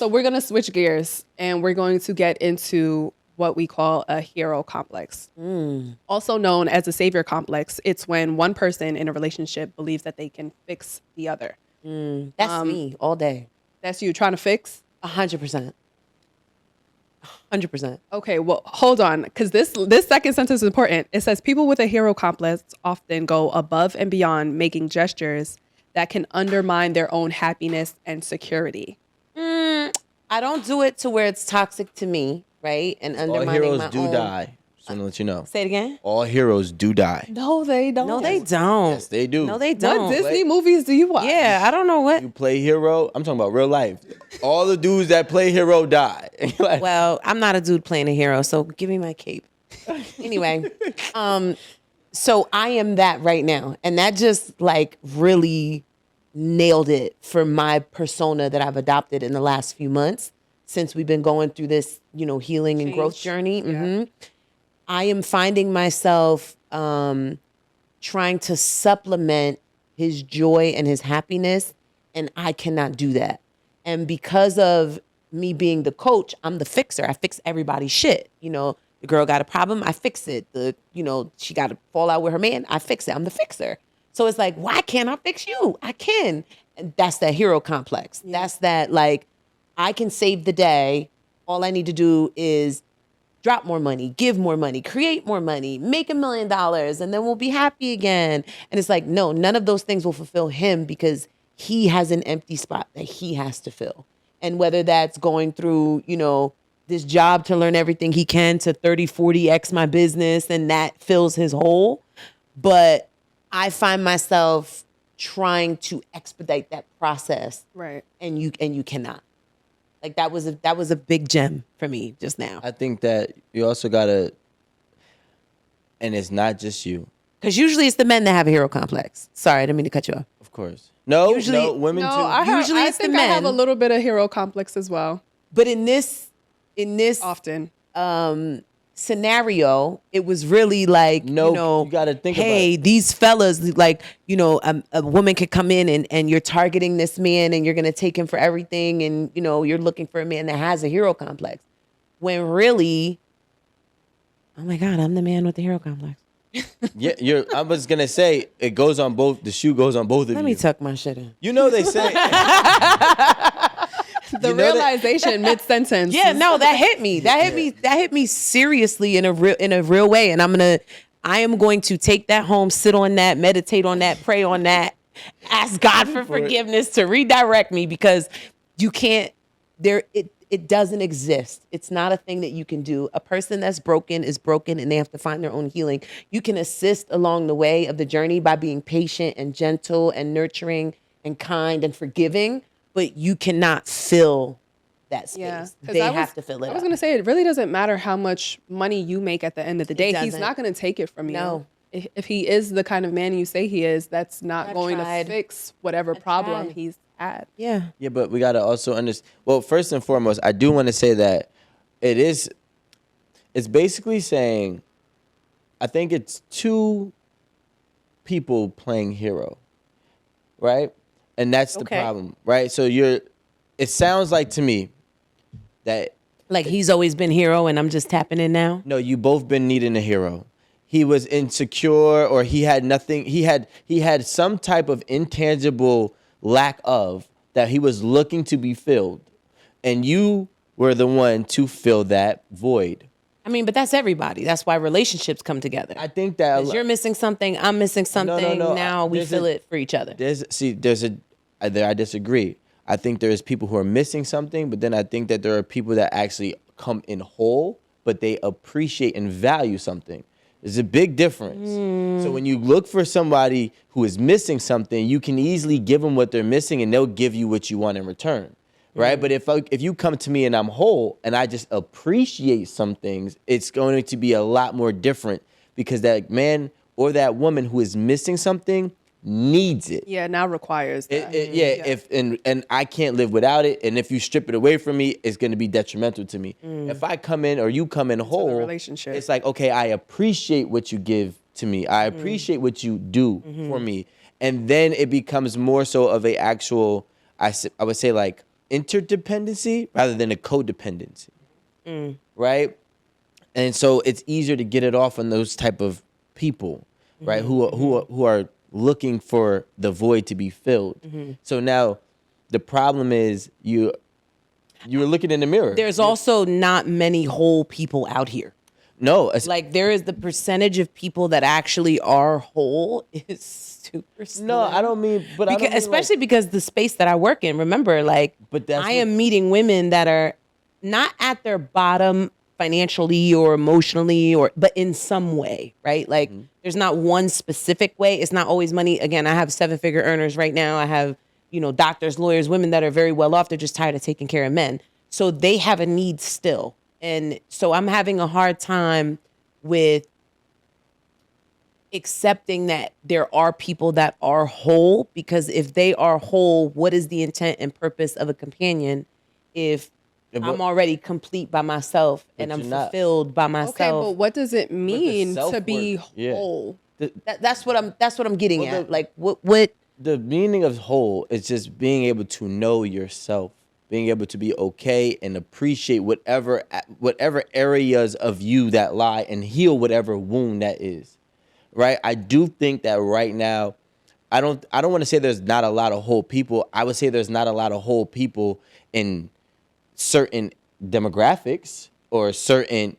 So we're going to switch gears and we're going to get into what we call a hero complex. Also known as a savior complex. It's when one person in a relationship believes that they can fix the other. That's me all day. That's you trying to fix? 100%. 100%. Okay, well, hold on, because this second sentence is important. It says people with a hero complex often go above and beyond, making gestures that can undermine their own happiness and security. I don't do it to where it's toxic to me, right? And All undermining heroes my do own. die. Just want to let you know. Say it again. All heroes do die. No, they don't. No, they don't. Yes, they do. No, they don't. What Disney movies do you watch? Yeah, I don't know what. You play hero. I'm talking about real life. All the dudes that play hero die. Like, Well, I'm not a dude playing a hero, so give me my cape. Anyway, so I am that right now, and that just like really nailed it for my persona that I've adopted in the last few months since we've been going through this, healing and growth journey. I am finding myself trying to supplement his joy and his happiness, and I cannot do that. And because of me being the coach, I'm the fixer. I fix everybody's shit. The girl got a problem, I fix it. She got to fall out with her man, I fix it. I'm the fixer. So it's like, why can't I fix you? I can. And that's that hero complex. That's that, like, I can save the day. All I need to do is drop more money, give more money, create more money, make $1 million, and then we'll be happy again. And it's like, no, none of those things will fulfill him because he has an empty spot that he has to fill. And whether that's going through, this job to learn everything he can to 30, 40x my business, and that fills his hole. But I find myself trying to expedite that process. Right. And you cannot. Like that was a big gem for me just now. I think that you also gotta, and it's not just you. Because usually it's the men that have a hero complex. Sorry, I didn't mean to cut you off. Of course. No, Usually- women No, too. Usually I it's the think I have a men. little bit of hero complex as well. But in this Often. scenario, it was really like, No, you gotta think about hey, it. these fellas, like, a woman could come in and you're targeting this man and you're going to take him for everything. And, you're looking for a man that has a hero complex. When really, oh my God, I'm the man with the hero complex. Yeah, I was gonna say it goes on both. The shoe goes on both of Let you. me tuck my shit in. They say. The realization mid-sentence. Yeah, no, that hit me. That hit me seriously in a real way. And I am going to take that home, sit on that, meditate on that, pray on that, ask God for forgiveness to redirect me, because you can't it doesn't exist. It's not a thing that you can do. A person that's broken is broken and they have to find their own healing. You can assist along the way of the journey by being patient and gentle and nurturing and kind and forgiving, but you cannot fill that space. Yeah, 'cause They I was- have to fill it I was up. going to say, it really doesn't matter how much money you make at the end of the day. He's doesn't. not going to take it from you. No. If he is the kind of man you say he is, that's not I've going tried. to fix whatever problem tried. he's had. Yeah. Yeah, but we gotta also understand. Well, first and foremost, I do want to say that it's basically saying, I think it's two people playing hero, right? And that's the Okay. problem, right? So it sounds like to me that Like he's always been hero and I'm just tapping in now. no, you both been needing a hero. He was insecure, or he had nothing. He had some type of intangible lack of that he was looking to be filled, and you were the one to fill that void. I mean, but that's everybody. That's why relationships come together. I think that 'Cause you're missing something, I'm missing something. no, Now we there's fill a- it for each other. I disagree. I think there's people who are missing something, but then I think that there are people that actually come in whole, but they appreciate and value something. There's a big difference. So when you look for somebody who is missing something, you can easily give them what they're missing and they'll give you what you want in return, right? But if you come to me and I'm whole and I just appreciate some things, it's going to be a lot more different, because that man or that woman who is missing something needs it. Yeah, now requires that. And I can't live without it. And if you strip it away from me, it's going to be detrimental to me. If I come in or you come in whole, relationship. it's like, okay, I appreciate what you give to me. I appreciate what you do for me. And then it becomes more so of a actual, I would say, like interdependency rather than a codependency, right? And so it's easier to get it off on those type of people, right? Who are looking for the void to be filled. So now the problem is you were looking in the mirror. There's also not many whole people out here. No, Like there is the percentage of people that actually are whole is super slim. no, I don't mean, but I don't mean, Especially because the space that I work in, remember, like But that's I what- am meeting women that are not at their bottom financially or emotionally but in some way, right? Like there's not one specific way. It's not always money. Again, I have 7-figure earners right now. I have, doctors, lawyers, women that are very well off. They're just tired of taking care of men. So they have a need still. And so I'm having a hard time with accepting that there are people that are whole, because if they are whole, what is the intent and purpose of a companion if Yeah, but- I'm already complete by myself and But I'm you're not. fulfilled by myself? Okay, but what does it mean to self-worth, be yeah. whole? That's what I'm getting Well, at. Like what The meaning of whole is just being able to know yourself, being able to be okay and appreciate whatever areas of you that lie and heal whatever wound that is. Right? I do think that right now, I don't want to say there's not a lot of whole people. I would say there's not a lot of whole people in certain demographics or certain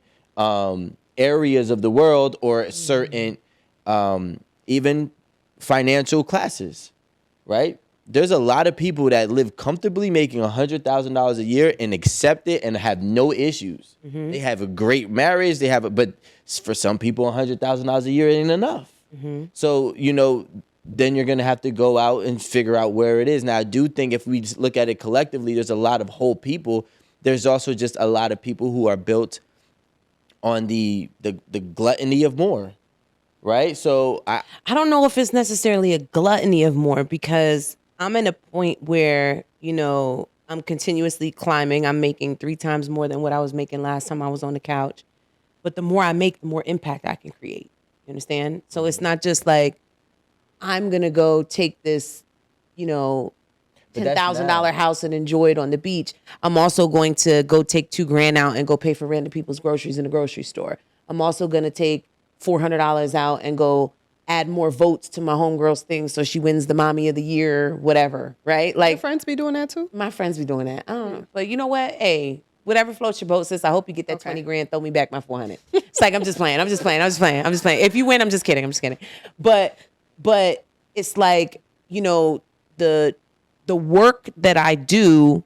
areas of the world or certain even financial classes, right? There's a lot of people that live comfortably making $100,000 a year and accept it and have no issues. They have a great marriage. But for some people, $100,000 a year ain't enough. So, then you're going to have to go out and figure out where it is. Now, I do think if we just look at it collectively, there's a lot of whole people. There's also just a lot of people who are built on the gluttony of more, right? So I don't know if it's necessarily a gluttony of more, because I'm in a point where, I'm continuously climbing. I'm making 3 times more than what I was making last time I was on the couch. But the more I make, the more impact I can create. You understand? So it's not just like I'm going to go take this, But that's $10,000 now. house and enjoy it on the beach. I'm also going to go take $2,000 out and go pay for random people's groceries in the grocery store. I'm also going to take $400 out and go add more votes to my homegirl's thing so she wins the mommy of the year, whatever, right? Your Like friends be doing that too? my friends be doing that. I don't know. But you know what? Hey, whatever floats your boat, sis. I hope you get that Okay. 20 grand, throw me back my 400. It's like, I'm just playing. If you win, I'm just kidding. But it's like, the work that I do,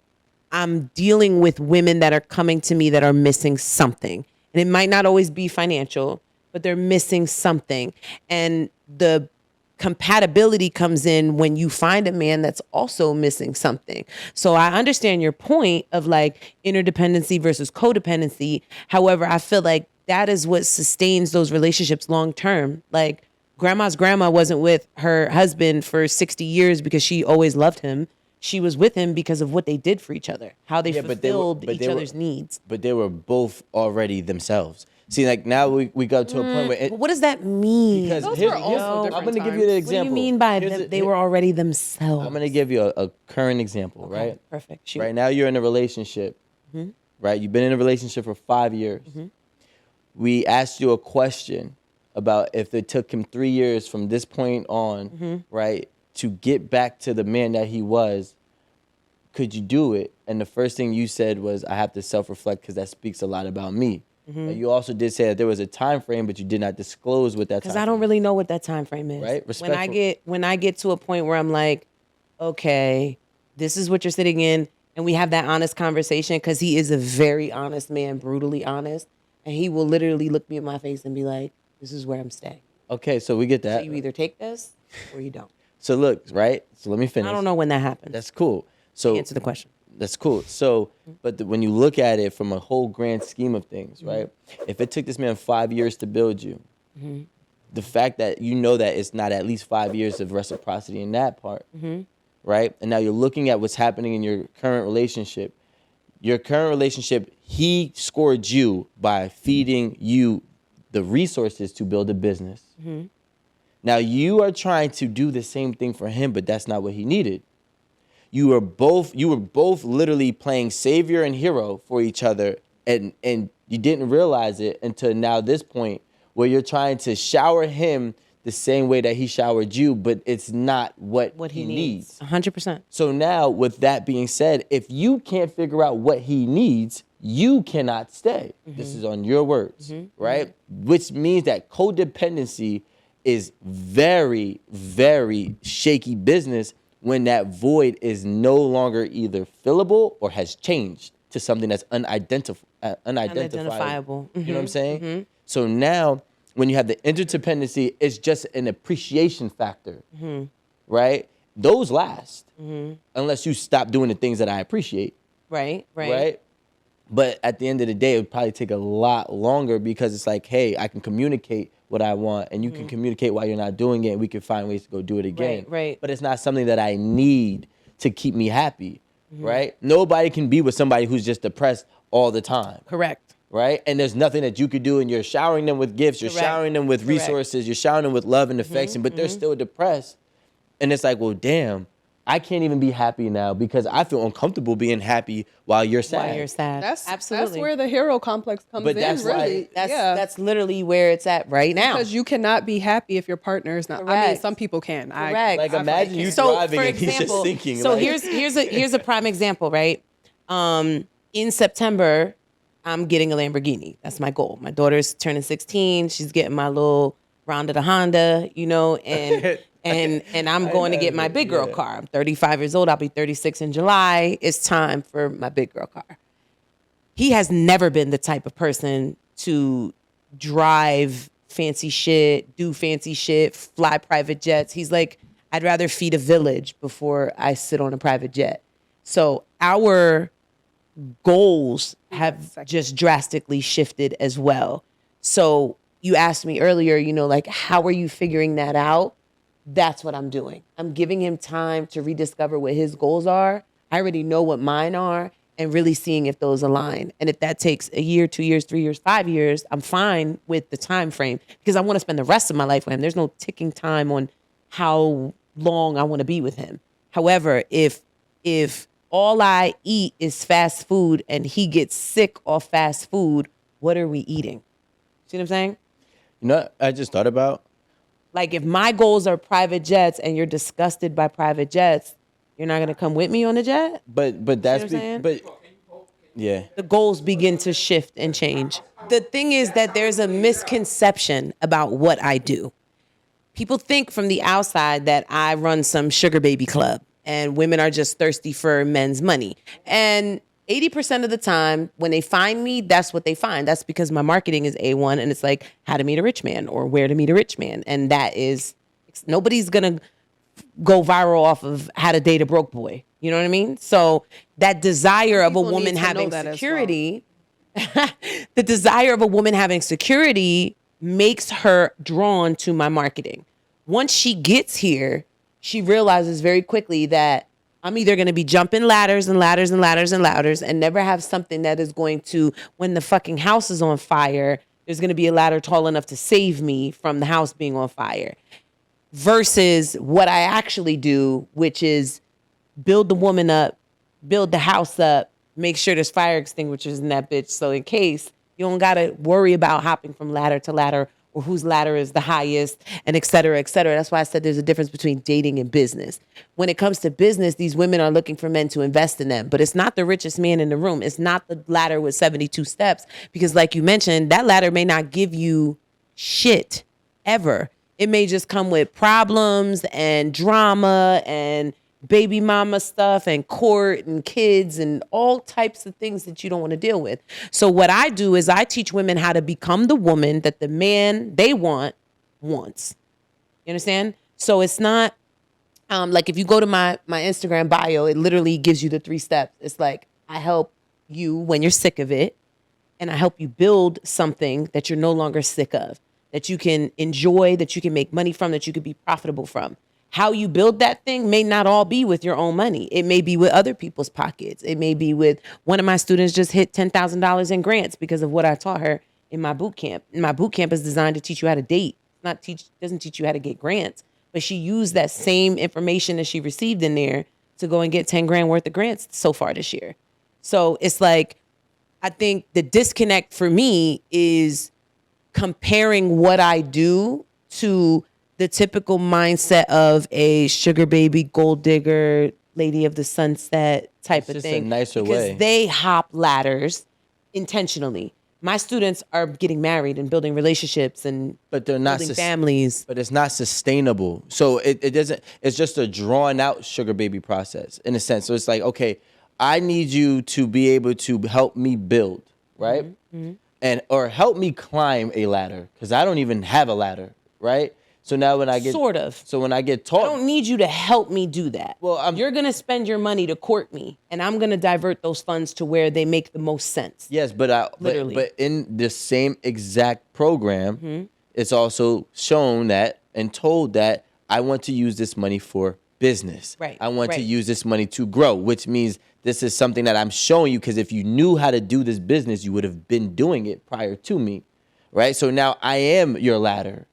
I'm dealing with women that are coming to me that are missing something. And it might not always be financial, but they're missing something. And the compatibility comes in when you find a man that's also missing something. So I understand your point of like interdependency versus codependency. However, I feel like that is what sustains those relationships long term. Like grandma's grandma wasn't with her husband for 60 years because she always loved him. She was with him because of what they did for each other, how they fulfilled each other's needs. But they were both already themselves. See, like now we got to a point where But what does that mean? because Those here's, were also I'm different going to give you an times. example. What do you mean by Here's them? a- They were already themselves. I'm going to give you a current example, right? Perfect. Shoot. Right now you're in a relationship, right? You've been in a relationship for 5 years. We asked you a question about if it took him 3 years from this point on, right, to get back to the man that he was, could you do it? And the first thing you said was, I have to self-reflect because that speaks a lot about me. And you also did say that there was a time frame, but you did not disclose what that time Because I don't really know what that time frame is. Right? When I get to a point where I'm like, okay, this is what you're sitting in, and we have that honest conversation, because he is a very honest man, brutally honest, and he will literally look me in my face and be like, this is where I'm staying. Okay, so we get So that. you either take this or you don't. So look, right? So let me finish. I don't know when that happens. That's cool. So Answer the question. That's cool. So, but when you look at it from a whole grand scheme of things, right? If it took this man 5 years to build you, the fact that you know that it's not at least 5 years of reciprocity in that part, right? And now you're looking at what's happening in your current relationship. Your current relationship, he scored you by feeding you the resources to build a business. Now you are trying to do the same thing for him, but that's not what he needed. you were both literally playing savior and hero for each other, and you didn't realize it until now this point where you're trying to shower him the same way that he showered you, but it's not what he needs. 100%. So now, with that being said, if you can't figure out what he needs, you cannot stay. This is on your words, right? Which means that codependency is very, very shaky business when that void is no longer either fillable or has changed to something that's unidentifiable. You know what I'm saying? So now, when you have the interdependency, it's just an appreciation factor, right? Those last, unless you stop doing the things that I appreciate. Right. But at the end of the day, it would probably take a lot longer because it's like, hey, I can communicate what I want, and you can communicate why you're not doing it, and we can find ways to go do it again. Right. But it's not something that I need to keep me happy, right? Nobody can be with somebody who's just depressed all the time. Correct. Right? And there's nothing that you could do, and you're showering them with gifts, you're Correct. showering them with resources, you're showering them with love and affection, but they're still depressed. And it's like, well, damn, I can't even be happy now because I feel uncomfortable being happy while you're sad. While you're sad. That's absolutely. That's where the hero complex comes But in. that's why- Really, That's literally where it's at right now. because you cannot be happy if your partner is not. I mean, Correct. some people can. Correct. Like, imagine you So, driving for and he's just example, thinking. So like, here's a prime example, right? In September, I'm getting a Lamborghini. That's my goal. My daughter's turning 16. She's getting my little Ronda the Honda, you know, and and I'm going to get my big girl car. I'm 35 years old. I'll be 36 in July. It's time for my big girl car. He has never been the type of person to drive fancy shit, do fancy shit, fly private jets. He's like, I'd rather feed a village before I sit on a private jet. So our goals have just drastically shifted as well. So you asked me earlier, you know, like, how are you figuring that out? That's what I'm doing. I'm giving him time to rediscover what his goals are. I already know what mine are, and really seeing if those align. And if that takes a year, 2 years, 3 years, 5 years, I'm fine with the time frame because I want to spend the rest of my life with him. There's no ticking time on how long I want to be with him. However, if all I eat is fast food and he gets sick off fast food, what are we eating? See what I'm saying? you know, what I just thought about. Like, if my goals are private jets and you're disgusted by private jets, you're not gonna come with me on the jet? But that's what I'm saying? but yeah. The goals begin to shift and change. The thing is that there's a misconception about what I do. People think from the outside that I run some sugar baby club and women are just thirsty for men's money. And 80% of the time when they find me, that's what they find. That's because my marketing is A1 and it's like how to meet a rich man or where to meet a rich man. And that is, nobody's gonna go viral off of how to date a broke boy. You know what I mean? So that desire of a People woman need to know having that as well. security, the desire of a woman having security makes her drawn to my marketing. Once she gets here, she realizes very quickly that I'm either going to be jumping ladders and ladders and ladders and ladders and never have something that is going to, when the fucking house is on fire, there's going to be a ladder tall enough to save me from the house being on fire. Versus what I actually do, which is build the woman up, build the house up, make sure there's fire extinguishers in that bitch. So in case, you don't got to worry about hopping from ladder to ladder or whose ladder is the highest, and et cetera, et cetera. That's why I said there's a difference between dating and business. When it comes to business, these women are looking for men to invest in them, but it's not the richest man in the room. It's not the ladder with 72 steps, because like you mentioned, that ladder may not give you shit ever. It may just come with problems and drama and baby mama stuff and court and kids and all types of things that you don't want to deal with. So what I do is I teach women how to become the woman that the man they wants. You understand? So it's not like if you go to my Instagram bio, it literally gives you the 3 steps. It's like, I help you when you're sick of it, and I help you build something that you're no longer sick of, that you can enjoy, that you can make money from, that you could be profitable from. How you build that thing may not all be with your own money. It may be with other people's pockets. It may be with one of my students just hit $10,000 in grants because of what I taught her in my boot camp. And my boot camp is designed to teach you how to date. Doesn't teach you how to get grants, but she used that same information that she received in there to go and get 10 grand worth of grants so far this year. So it's like, I think the disconnect for me is comparing what I do to the typical mindset of a sugar baby, gold digger, lady of the sunset type It's of just a thing. nicer because way. they hop ladders intentionally. My students are getting married and building relationships and But they're not building families. But it's not sustainable. So it doesn't. It's just a drawn out sugar baby process in a sense. So it's like, okay, I need you to be able to help me build, right? And or help me climb a ladder because I don't even have a ladder, right? So now when I get Sort of. So when I get I taught, don't need you to help me do that. Well, you're going to spend your money to court me, and I'm going to divert those funds to where they make the most sense. yes, but Literally. but in the same exact program, Mm-hmm. it's also shown that and told that I want to use this money for business. Right, I want to right. use this money to grow, which means this is something that I'm showing you because if you knew how to do this business, you would have been doing it prior to me, right? So now I am your ladder.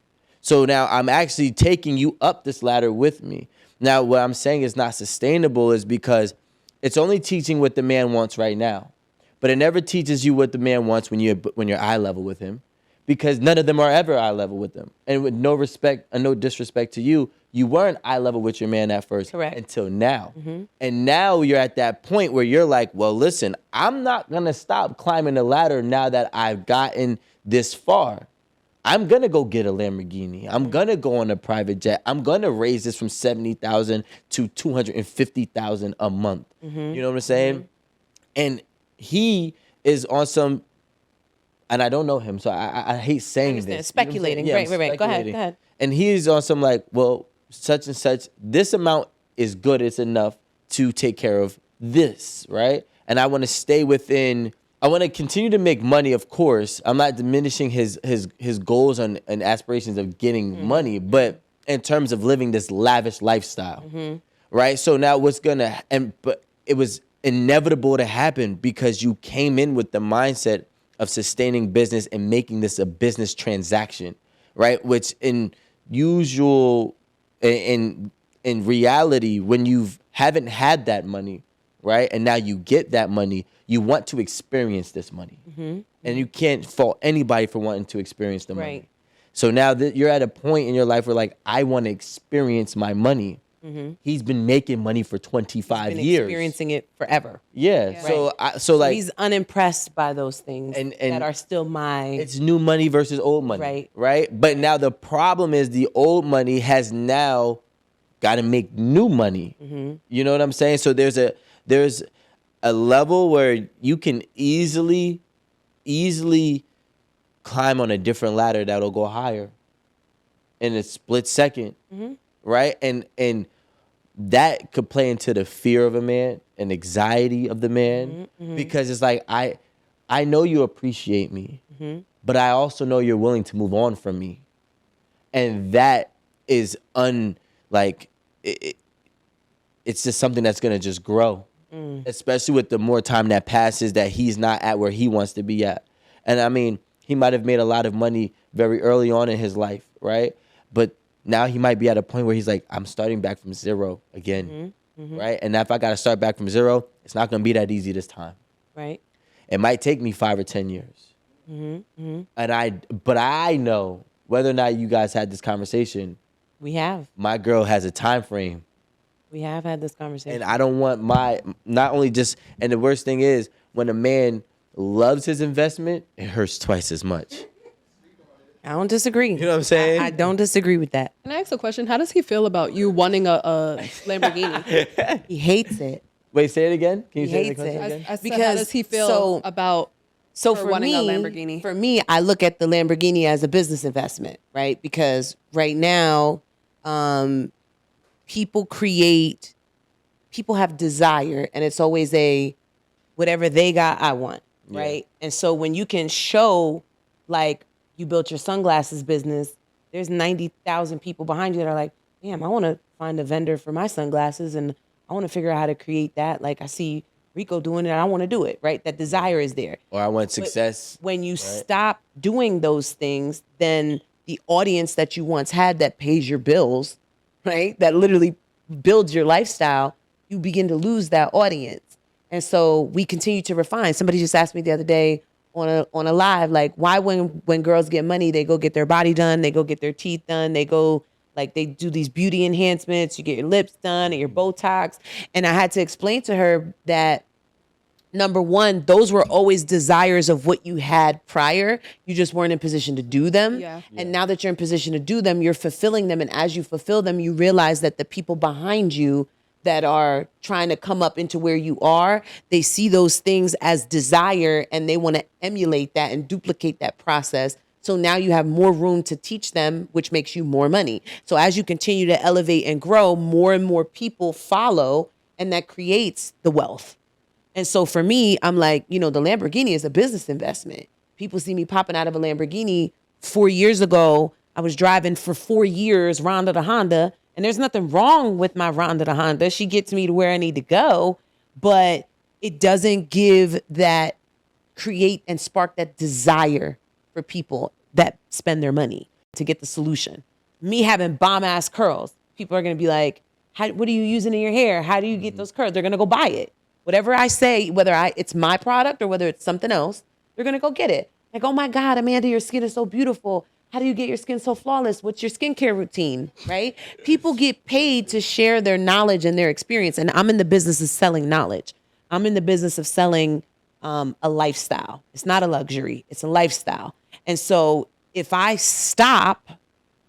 So now I'm actually taking you up this ladder with me. Now, what I'm saying is not sustainable is because it's only teaching what the man wants right now, but it never teaches you what the man wants when you're eye level with him, because none of them are ever eye level with them. And with no respect and no disrespect to you, you weren't eye level with your man at first, Correct. until now. And now you're at that point where you're like, well, listen, I'm not gonna stop climbing the ladder now that I've gotten this far. I'm gonna go get a Lamborghini. I'm gonna go on a private jet. I'm gonna raise this from 70,000 to 250,000 a month. You know what I'm saying? And he is on some, and I don't know him, so I hate saying understand. this. Speculating. You know what I'm saying? Right. Go ahead, speculating. go ahead. And he is on some like, well, such and such. This amount is good. It's enough to take care of this, right? And I want to stay within. I want to continue to make money, of course. I'm not diminishing his goals and aspirations of getting money, but in terms of living this lavish lifestyle, right? So now what's gonna but it was inevitable to happen because you came in with the mindset of sustaining business and making this a business transaction, right? Which in reality, when you haven't had that money, right, and now you get that money, you want to experience this money, and you can't fault anybody for wanting to experience the money. Right. So now that you're at a point in your life where like I want to experience my money. He's been making money for 25 Been years. experiencing it forever. Yeah. So So like he's unimpressed by those things And- that are still my. it's new money versus old money. Right. Right. But now the problem is the old money has now got to make new money. You know what I'm saying? So there's a level where you can easily climb on a different ladder that'll go higher in a split second. Right. And that could play into the fear of a man and anxiety of the man, because it's like, I know you appreciate me, but I also know you're willing to move on from me. And that is it's just something that's going to just grow, especially with the more time that passes that he's not at where he wants to be at. And I mean, he might have made a lot of money very early on in his life, right? But now he might be at a point where he's like, I'm starting back from zero again, right? And if I got to start back from zero, it's not going to be that easy this time. Right. It might take me 5 or 10 years. But I know whether or not you guys had this conversation, We have. my girl has a time frame. We have had this conversation. And I don't want not only just, and the worst thing is when a man loves his investment, it hurts twice as much. I don't disagree. You know what I'm saying? I don't disagree with that. Can I ask a question? How does he feel about you wanting a Lamborghini? He hates it. Wait, say it again. Can you He say the hates question it. again? I said, Because- how does he feel so- about So for for wanting me, a Lamborghini? For me, I look at the Lamborghini as a business investment, right? Because right now, people have desire, and it's always a whatever they got, I want, right? And so when you can show, like, you built your sunglasses business, there's 90,000 people behind you that are like, damn, I want to find a vendor for my sunglasses, and I want to figure out how to create that. Like, I see Rico doing it, and I want to do it, right? That desire is there. Or I want success. When you stop doing those things, then the audience that you once had that pays your bills, right? That literally builds your lifestyle, you begin to lose that audience. And so we continue to refine. Somebody just asked me the other day on a live, like, why when girls get money, they go get their body done, they go get their teeth done, they go, like, they do these beauty enhancements, you get your lips done and your Botox. And I had to explain to her that, number one, those were always desires of what you had prior. You just weren't in position to do them. Yeah. And now that you're in position to do them, you're fulfilling them. And as you fulfill them, you realize that the people behind you that are trying to come up into where you are, they see those things as desire and they want to emulate that and duplicate that process. So now you have more room to teach them, which makes you more money. So as you continue to elevate and grow, more and more people follow, and that creates the wealth. And so for me, I'm like, the Lamborghini is a business investment. People see me popping out of a Lamborghini. 4 years ago, I was driving for 4 years Rhonda the Honda, and there's nothing wrong with my Rhonda the Honda. She gets me to where I need to go, but it doesn't create and spark that desire for people that spend their money to get the solution. Me having bomb ass curls, people are going to be like, what are you using in your hair? How do you get those curls? They're going to go buy it. Whatever I say, whether it's my product or whether it's something else, they're going to go get it. Like, oh my God, Amanda, your skin is so beautiful. How do you get your skin so flawless? What's your skincare routine, right? People get paid to share their knowledge and their experience. And I'm in the business of selling knowledge. I'm in the business of selling a lifestyle. It's not a luxury. It's a lifestyle. And so if I stop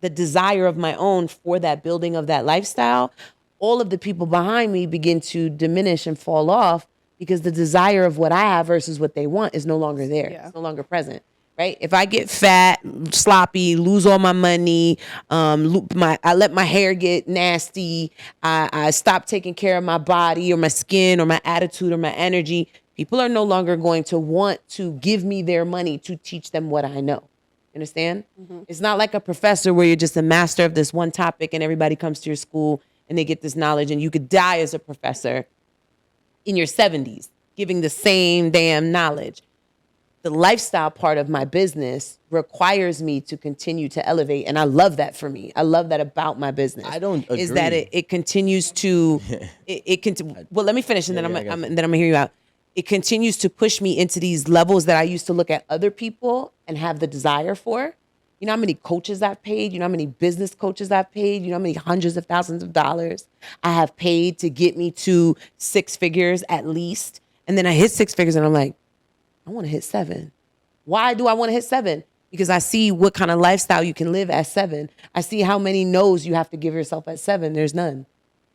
the desire of my own for that building of that lifestyle, all of the people behind me begin to diminish and fall off because the desire of what I have versus what they want is no longer there. Yeah. It's no longer present, right? If I get fat, sloppy, lose all my money, I let my hair get nasty, I stop taking care of my body or my skin or my attitude or my energy, people are no longer going to want to give me their money to teach them what I know. Understand? Mm-hmm. It's not like a professor where you're just a master of this one topic and everybody comes to your school and they get this knowledge, and you could die as a professor in your 70s giving the same damn knowledge. The lifestyle part of my business requires me to continue to elevate, and I love that for me. I love that about my business. I don't agree. Is that it continues to well, let me finish, and then I'm gonna hear you out. It continues to push me into these levels that I used to look at other people and have the desire for. You know how many coaches I've paid? You know how many business coaches I've paid? You know how many hundreds of thousands of dollars I have paid to get me to 6 figures at least? And then I hit 6 figures and I'm like, I want to hit 7. Why do I want to hit 7? Because I see what kind of lifestyle you can live at 7. I see how many no's you have to give yourself at 7. There's none.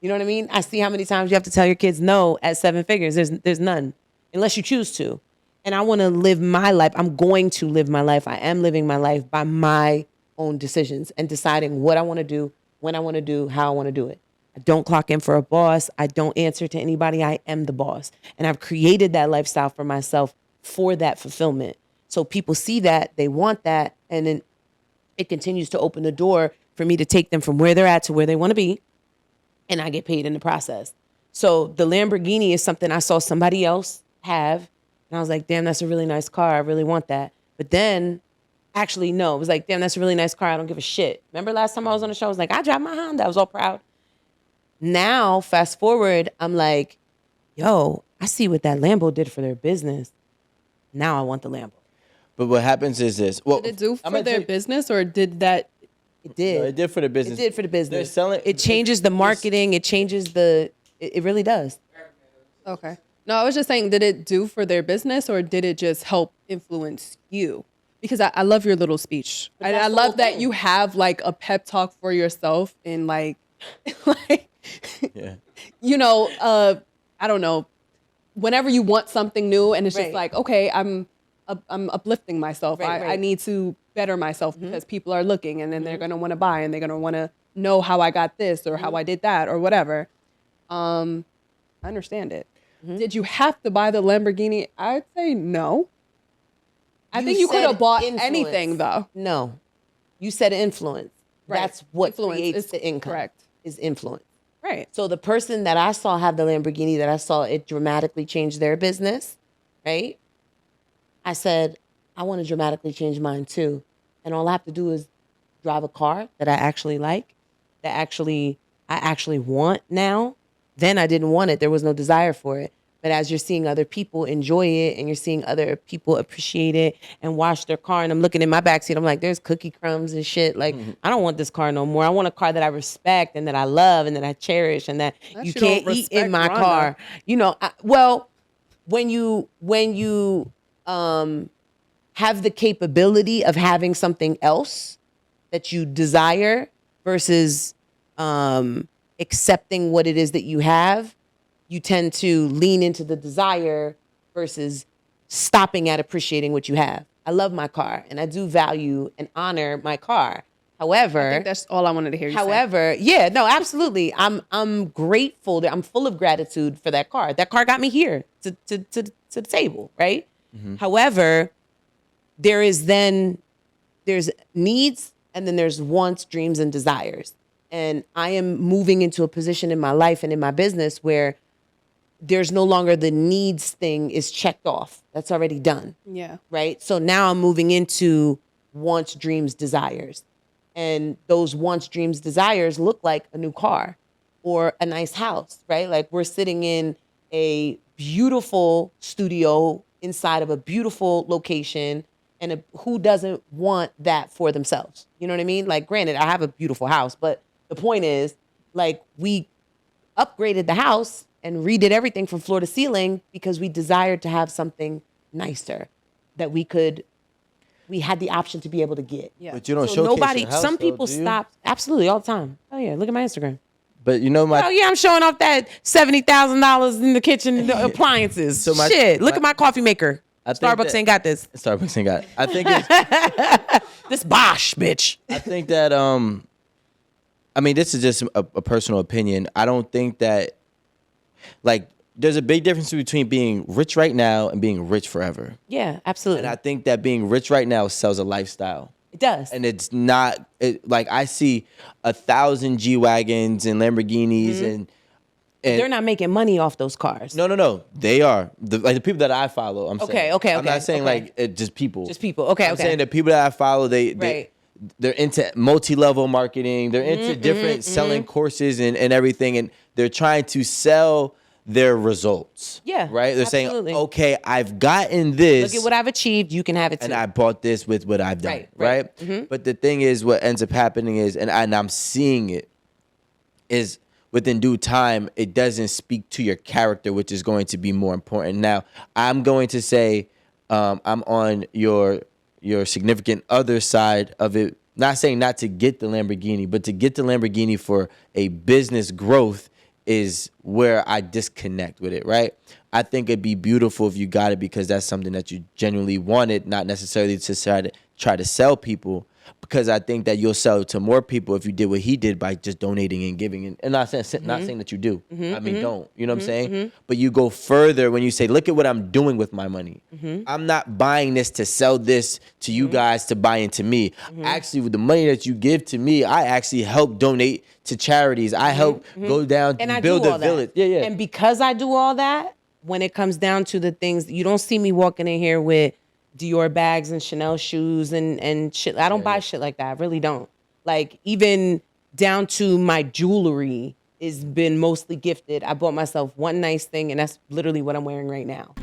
You know what I mean? I see how many times you have to tell your kids no at 7 figures. There's none, unless you choose to. And I want to live my life. I'm going to live my life. I am living my life by my own decisions and deciding what I want to do, when I want to do, how I want to do it. I don't clock in for a boss. I don't answer to anybody. I am the boss. And I've created that lifestyle for myself for that fulfillment. So people see that, they want that, and then it continues to open the door for me to take them from where they're at to where they want to be, and I get paid in the process. So the Lamborghini is something I saw somebody else have, and I was like, damn, that's a really nice car. I really want that. But then, actually, no, it was like, damn, that's a really nice car. I don't give a shit. Remember last time I was on the show, I was like, I drive my Honda. I was all proud. Now, fast forward, I'm like, yo, I see what that Lambo did for their business. Now I want the Lambo. But what happens is this. Well, Did it do for their business, or did that? It did. No, it did for the business. It did for the business. They're selling. It changes the marketing. It changes it really does. Okay. No, I was just saying, did it do for their business, or did it just help influence you? Because I love your little speech. I love that you have like a pep talk for yourself and like Yeah. I don't know, whenever you want something new and it's just Right. like, okay, I'm uplifting myself. Right, I right. need to better myself because people are looking, and then they're going to want to buy, and they're going to want to know how I got this or how I did that or whatever. I understand it. Did you have to buy the Lamborghini? I'd say no. I think you could have bought anything though. No. You said influence. Right. That's what Influence creates is the income. correct. Is influence. Right. So the person that I saw have the Lamborghini, that I saw it dramatically change their business, right? I said, I want to dramatically change mine too. And all I have to do is drive a car that I actually like, that I actually want now, Then I didn't want it. There was no desire for it. But as you're seeing other people enjoy it and you're seeing other people appreciate it and wash their car, and I'm looking in my backseat, I'm like, there's cookie crumbs and shit. Like, I don't want this car no more. I want a car that I respect and that I love and that I cherish and that Unless you you don't can't eat in respect my Rhonda. car. You know, well, when you have the capability of having something else that you desire versus accepting what it is that you have, you tend to lean into the desire versus stopping at appreciating what you have. I love my car and I do value and honor my car. However, I think that's all I wanted to hear you say. however, yeah, no, absolutely. I'm grateful that I'm full of gratitude for that car. That car got me here to the table, right? However, there's needs and then there's wants, dreams, and desires. And I am moving into a position in my life and in my business where there's no longer the needs thing is checked off. That's already done. Yeah. Right? So now I'm moving into wants, dreams, desires. And those wants, dreams, desires look like a new car or a nice house, right? Like we're sitting in a beautiful studio inside of a beautiful location. And who doesn't want that for themselves? You know what I mean? Like, granted, I have a beautiful house, but the point is, like, we upgraded the house and redid everything from floor to ceiling because we desired to have something nicer that we had the option to be able to get. Yeah. But you don't So showcase nobody, your house, some though, people do you? stop, absolutely, all the time. Oh yeah, look at my Instagram. But you know my Oh yeah, I'm showing off that $70,000 in the kitchen the appliances. So my- Shit, look my- at my coffee maker. I think Starbucks that- ain't got this. Starbucks ain't got it. I think it's This Bosch, bitch. I think that I mean, this is just a personal opinion. I don't think that like there's a big difference between being rich right now and being rich forever. Yeah, absolutely. And I think that being rich right now sells a lifestyle. It does. And it's not like I see 1,000 G-Wagons and Lamborghinis and They're not making money off those cars. no. They are the people that I follow. I'm saying. I'm not saying like just people. Just people. Okay, I'm okay. saying the people that I follow, Right. they're into multi-level marketing. They're into different selling courses and everything, and they're trying to sell their results. Yeah, right. They're absolutely. saying, okay, I've gotten this. Look at what I've achieved. You can have it too. And I bought this with what I've done, Right. But the thing is, what ends up happening is, and I'm seeing it, is within due time, it doesn't speak to your character, which is going to be more important. Now, I'm going to say, I'm on your significant other side of it. Not saying not to get the Lamborghini, but to get the Lamborghini for a business growth is where I disconnect with it, right? I think it'd be beautiful if you got it because that's something that you genuinely wanted, not necessarily to try to sell people, because I think that you'll sell to more people if you did what he did by just donating and giving. And not saying that you do. I mean, don't. You know what I'm saying? But you go further when you say, look at what I'm doing with my money. I'm not buying this to sell this to you guys to buy into me. Actually, with the money that you give to me, I actually help donate to charities. I help go down and I and build do a all village. that. Yeah. And because I do all that, when it comes down to the things, you don't see me walking in here with Dior bags and Chanel shoes and shit. I don't buy shit like that. I really don't. Like, even down to my jewelry has been mostly gifted. I bought myself one nice thing, and that's literally what I'm wearing right now.